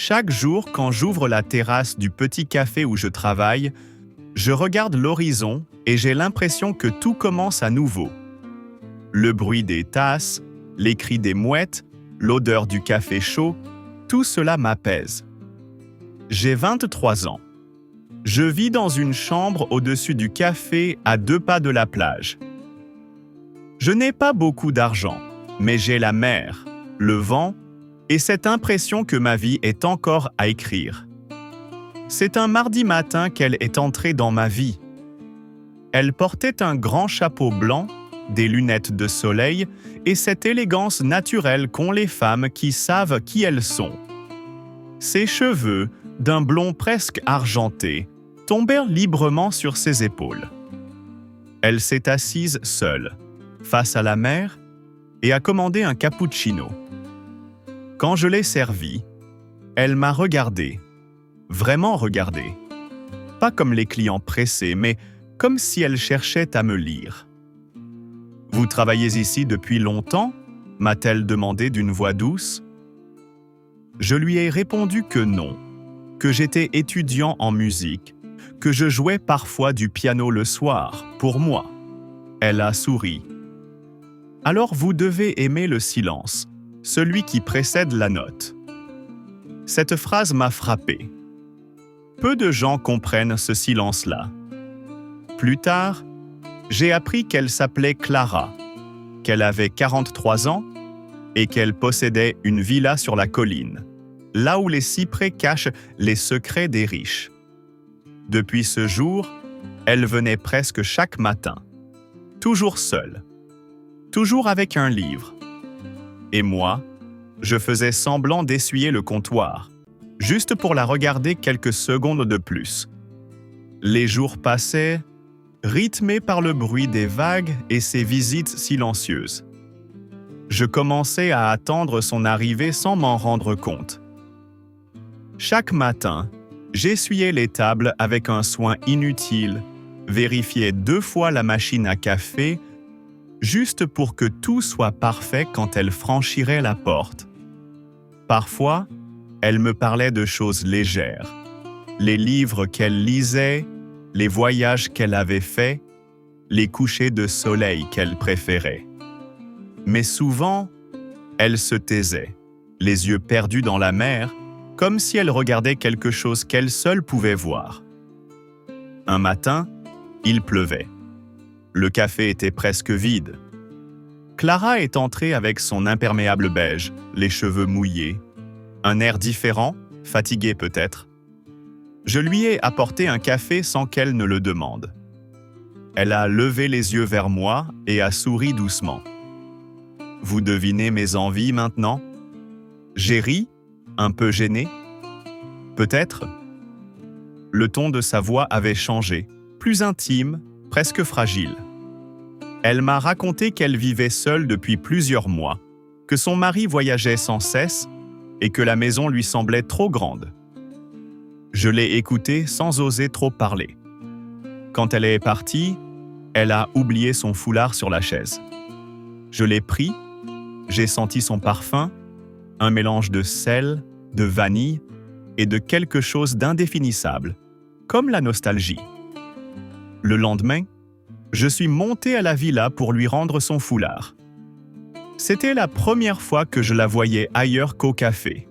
Chaque jour, quand j'ouvre la terrasse du petit café où je travaille, je regarde l'horizon et j'ai l'impression que tout commence à nouveau. Le bruit des tasses, les cris des mouettes, l'odeur du café chaud, tout cela m'apaise. J'ai 23 ans. Je vis dans une chambre au-dessus du café à 2 pas de la plage. Je n'ai pas beaucoup d'argent, mais j'ai la mer, le vent et cette impression que ma vie est encore à écrire. C'est un mardi matin qu'elle est entrée dans ma vie. Elle portait un grand chapeau blanc, des lunettes de soleil et cette élégance naturelle qu'ont les femmes qui savent qui elles sont. Ses cheveux, d'un blond presque argenté, tombèrent librement sur ses épaules. Elle s'est assise seule, face à la mer, et a commandé un cappuccino. Quand je l'ai servi, elle m'a regardé, vraiment regardé. Pas comme les clients pressés, mais comme si elle cherchait à me lire. « Vous travaillez ici depuis longtemps ?» m'a-t-elle demandé d'une voix douce. Je lui ai répondu que non, que j'étais étudiant en musique, que je jouais parfois du piano le soir, pour moi. Elle a souri. « Alors vous devez aimer le silence, celui qui précède la note. » Cette phrase m'a frappé. Peu de gens comprennent ce silence-là. Plus tard, j'ai appris qu'elle s'appelait Clara, qu'elle avait 43 ans et qu'elle possédait une villa sur la colline, là où les cyprès cachent les secrets des riches. Depuis ce jour, elle venait presque chaque matin, toujours seule, toujours avec un livre. Et moi, je faisais semblant d'essuyer le comptoir, juste pour la regarder quelques secondes de plus. Les jours passaient, rythmés par le bruit des vagues et ses visites silencieuses. Je commençais à attendre son arrivée sans m'en rendre compte. Chaque matin, j'essuyais les tables avec un soin inutile, vérifiais 2 fois la machine à café, juste pour que tout soit parfait quand elle franchirait la porte. Parfois, elle me parlait de choses légères, les livres qu'elle lisait, les voyages qu'elle avait faits, les couchers de soleil qu'elle préférait. Mais souvent, elle se taisait, les yeux perdus dans la mer, comme si elle regardait quelque chose qu'elle seule pouvait voir. Un matin, il pleuvait. Le café était presque vide. Clara est entrée avec son imperméable beige, les cheveux mouillés, un air différent, fatigué peut-être. Je lui ai apporté un café sans qu'elle ne le demande. Elle a levé les yeux vers moi et a souri doucement. « Vous devinez mes envies maintenant ?» J'ai ri, un peu gêné. « Peut-être ?» Le ton de sa voix avait changé, plus intime, presque fragile. Elle m'a raconté qu'elle vivait seule depuis plusieurs mois, que son mari voyageait sans cesse et que la maison lui semblait trop grande. Je l'ai écoutée sans oser trop parler. Quand elle est partie, elle a oublié son foulard sur la chaise. Je l'ai pris, j'ai senti son parfum, un mélange de sel, de vanille et de quelque chose d'indéfinissable, comme la nostalgie. Le lendemain, je suis monté à la villa pour lui rendre son foulard. C'était la première fois que je la voyais ailleurs qu'au café.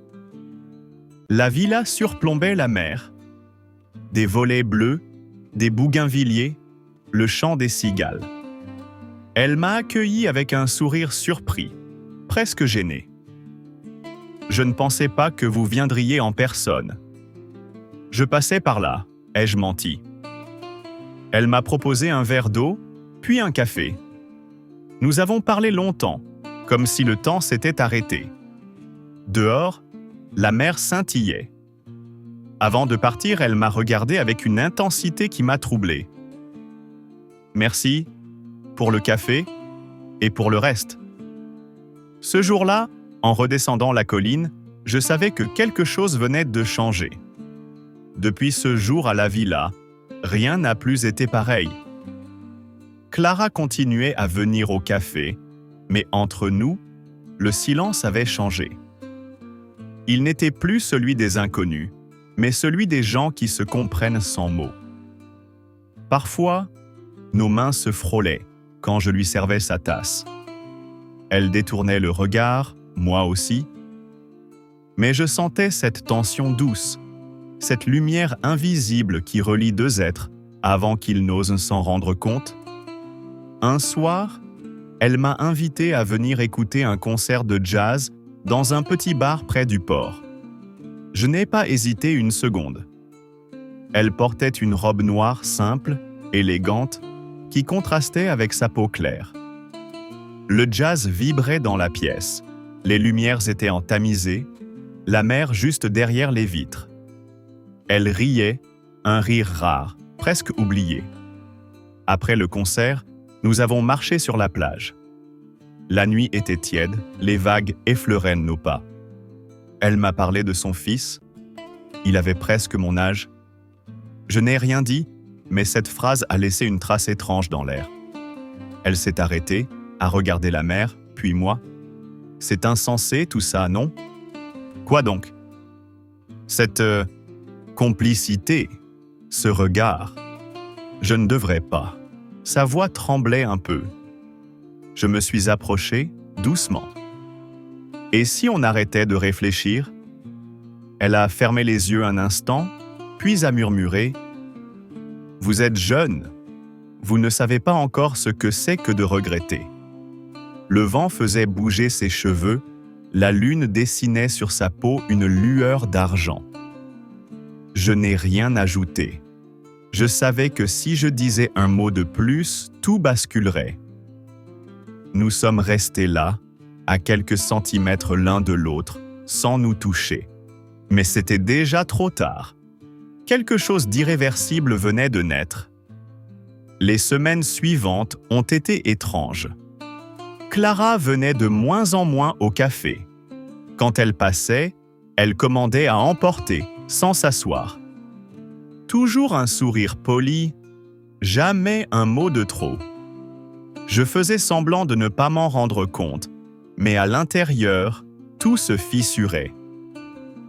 La villa surplombait la mer. Des volets bleus, des bougainvilliers, le chant des cigales. Elle m'a accueilli avec un sourire surpris, presque gêné. « Je ne pensais pas que vous viendriez en personne. »« Je passais par là, » ai-je menti. Elle m'a proposé un verre d'eau, puis un café. Nous avons parlé longtemps, comme si le temps s'était arrêté. Dehors, la mer scintillait. Avant de partir, elle m'a regardé avec une intensité qui m'a troublé. « Merci pour le café et pour le reste. » Ce jour-là, en redescendant la colline, je savais que quelque chose venait de changer. Depuis ce jour à la villa, rien n'a plus été pareil. Clara continuait à venir au café, mais entre nous, le silence avait changé. Il n'était plus celui des inconnus, mais celui des gens qui se comprennent sans mots. Parfois, nos mains se frôlaient quand je lui servais sa tasse. Elle détournait le regard, moi aussi. Mais je sentais cette tension douce, cette lumière invisible qui relie deux êtres avant qu'ils n'osent s'en rendre compte. Un soir, elle m'a invité à venir écouter un concert de jazz dans un petit bar près du port. Je n'ai pas hésité une seconde. Elle portait une robe noire simple, élégante, qui contrastait avec sa peau claire. Le jazz vibrait dans la pièce, les lumières étaient en tamisé, la mer juste derrière les vitres. Elle riait, un rire rare, presque oublié. Après le concert, nous avons marché sur la plage. La nuit était tiède, les vagues effleuraient nos pas. Elle m'a parlé de son fils. Il avait presque mon âge. Je n'ai rien dit, mais cette phrase a laissé une trace étrange dans l'air. Elle s'est arrêtée, a regardé la mer, puis moi. C'est insensé tout ça, non? Quoi donc? Cette complicité, ce regard. Je ne devrais pas. Sa voix tremblait un peu. Je me suis approché, doucement. Et si on arrêtait de réfléchir? Elle a fermé les yeux un instant, puis a murmuré « Vous êtes jeune. Vous ne savez pas encore ce que c'est que de regretter. » Le vent faisait bouger ses cheveux, la lune dessinait sur sa peau une lueur d'argent. Je n'ai rien ajouté. Je savais que si je disais un mot de plus, tout basculerait. Nous sommes restés là, à quelques centimètres l'un de l'autre, sans nous toucher. Mais c'était déjà trop tard. Quelque chose d'irréversible venait de naître. Les semaines suivantes ont été étranges. Clara venait de moins en moins au café. Quand elle passait, elle commandait à emporter, sans s'asseoir. Toujours un sourire poli, jamais un mot de trop. Je faisais semblant de ne pas m'en rendre compte, mais à l'intérieur, tout se fissurait.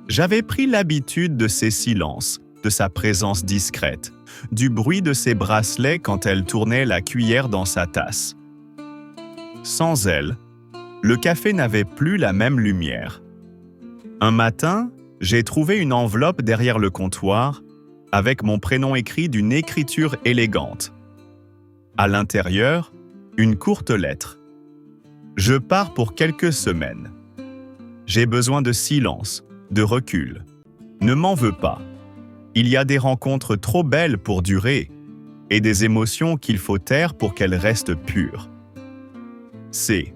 J'avais pris l'habitude de ses silences, de sa présence discrète, du bruit de ses bracelets quand elle tournait la cuillère dans sa tasse. Sans elle, le café n'avait plus la même lumière. Un matin, j'ai trouvé une enveloppe derrière le comptoir, avec mon prénom écrit d'une écriture élégante. À l'intérieur, une courte lettre. Je pars pour quelques semaines. J'ai besoin de silence, de recul. Ne m'en veux pas. Il y a des rencontres trop belles pour durer et des émotions qu'il faut taire pour qu'elles restent pures. C.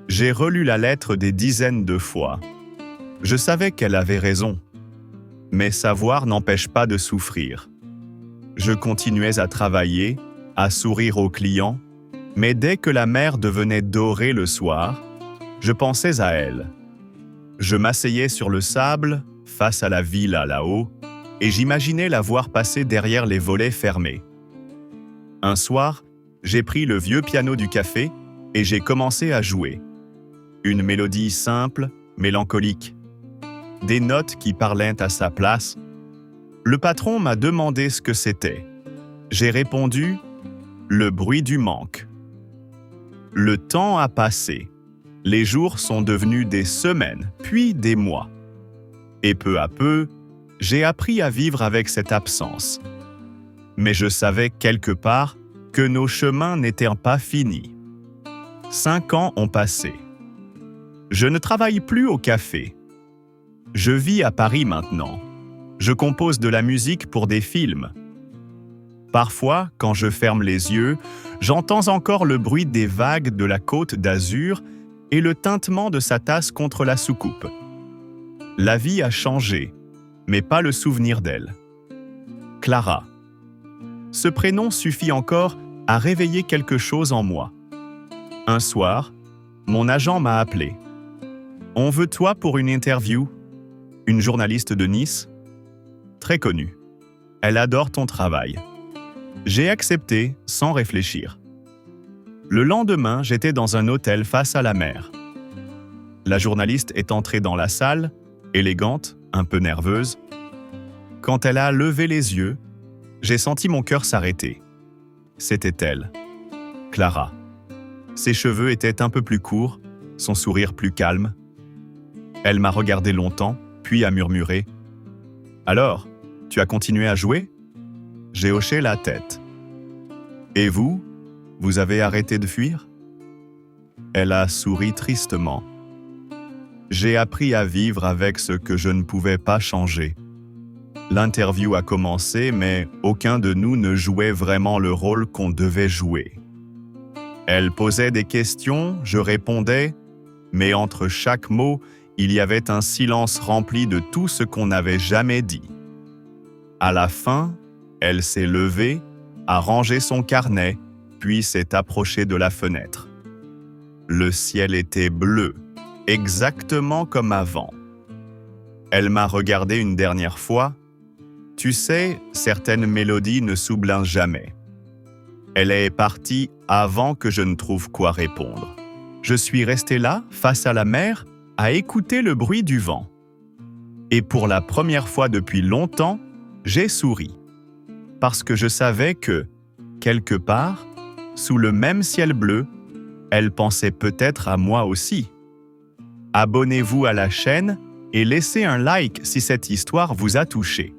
J'ai relu la lettre des dizaines de fois. Je savais qu'elle avait raison. Mais savoir n'empêche pas de souffrir. Je continuais à travailler, à sourire aux clients, mais dès que la mer devenait dorée le soir, je pensais à elle. Je m'asseyais sur le sable, face à la villa là-haut, et j'imaginais la voir passer derrière les volets fermés. Un soir, j'ai pris le vieux piano du café et j'ai commencé à jouer. Une mélodie simple, mélancolique. Des notes qui parlaient à sa place. Le patron m'a demandé ce que c'était. J'ai répondu « Le bruit du manque ». Le temps a passé. Les jours sont devenus des semaines, puis des mois. Et peu à peu, j'ai appris à vivre avec cette absence. Mais je savais quelque part que nos chemins n'étaient pas finis. 5 ans ont passé. Je ne travaille plus au café. Je vis à Paris maintenant. Je compose de la musique pour des films. Parfois, quand je ferme les yeux, j'entends encore le bruit des vagues de la Côte d'Azur et le tintement de sa tasse contre la soucoupe. La vie a changé, mais pas le souvenir d'elle. Clara. Ce prénom suffit encore à réveiller quelque chose en moi. Un soir, mon agent m'a appelé. « On veut toi pour une interview. » Une journaliste de Nice, très connue. Elle adore ton travail. J'ai accepté sans réfléchir. Le lendemain, j'étais dans un hôtel face à la mer. La journaliste est entrée dans la salle élégante, un peu nerveuse. Quand elle a levé les yeux, j'ai senti mon cœur s'arrêter. C'était elle, Clara. Ses cheveux étaient un peu plus courts, son sourire plus calme. Elle m'a regardé longtemps, puis a murmuré « Alors, tu as continué à jouer ?» J'ai hoché la tête. « Et vous, vous avez arrêté de fuir ?» Elle a souri tristement. J'ai appris à vivre avec ce que je ne pouvais pas changer. L'interview a commencé, mais aucun de nous ne jouait vraiment le rôle qu'on devait jouer. Elle posait des questions, je répondais, mais entre chaque mot, il y avait un silence rempli de tout ce qu'on n'avait jamais dit. À la fin, elle s'est levée, a rangé son carnet, puis s'est approchée de la fenêtre. Le ciel était bleu, exactement comme avant. Elle m'a regardé une dernière fois. Tu sais, certaines mélodies ne s'oublient jamais. Elle est partie avant que je ne trouve quoi répondre. Je suis resté là, face à la mer, à écouter le bruit du vent. Et pour la première fois depuis longtemps, j'ai souri. Parce que je savais que, quelque part, sous le même ciel bleu, elle pensait peut-être à moi aussi. Abonnez-vous à la chaîne et laissez un like si cette histoire vous a touché.